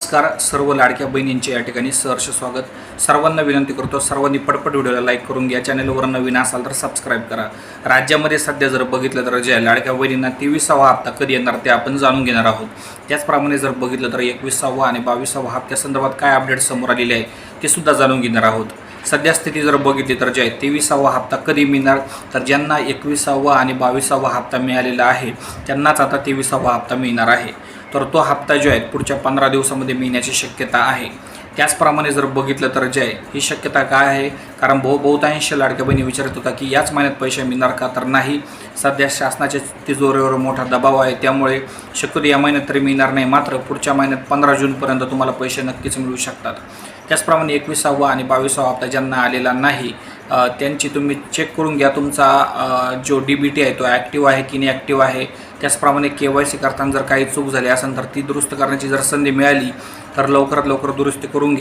नमस्कार सर्व लाडक्या बहिणींचे या ठिकाणी सहर्ष स्वागत। सर्वांना विनंती करतो, सर्वांनी पटपट व्हिडिओला लाईक करून घ्या। चॅनलवर नवीन असाल तर सबस्क्राईब करा। राज्यामध्ये सध्या जर बघितलं तर ज्या लाडक्या बहिणींना 23वा हप्ता कधी येणार ते आपण जाणून घेणार आहोत। त्याचप्रमाणे जर बघितलं तर 21वा आणि 22वा हप्त्यासंदर्भात काय अपडेट समोर आलेले आहे ते सुद्धा जाणून घेणार आहोत। सध्या स्थिती जर बघितली तर जे 23वा हप्ता कधी मिळणार, तर ज्यांना 21वा आणि 22वा हप्ता मिळालेला आहे त्यांनाच आता 23वा हप्ता मिळणार आहे। तर तो हप्ता जो आहे पुढच्या 15 दिवसामध्ये मिळण्याची शक्यता आहे। त्याचप्रमाणे जर बघितलं तर जे ही शक्यता काय आहे, कारण बहुतांश लाडक्या बहिणी विचारत होता की याच महिन्यात पैसे मिळणार का, तर नाही, सध्या शासनाच्या तिजोरीवर मोठा दबाव आहे, त्यामुळे शक्यतो या महिन्यात तरी मिळणार नाही। मात्र पुढच्या महिन्यात 15 जूनपर्यंत तुम्हाला पैसे नक्कीच मिळू शकतात। त्याचप्रमाणे 21वा आणि 22वा हप्ता ज्यांना आलेला नाही त्यांची तुम्ही चेक करून घ्या, तुमचा जो DBT आहे तो ॲक्टिव्ह आहे की नाही ॲक्टिव्ह आहे। त्याचप्रमाणे KYC करताना जर काही चूक झाली असेल तर ती दुरुस्त करण्याची जर संधी मिळाली तर लवकरात लवकर दुरुस्ती करून घ्या।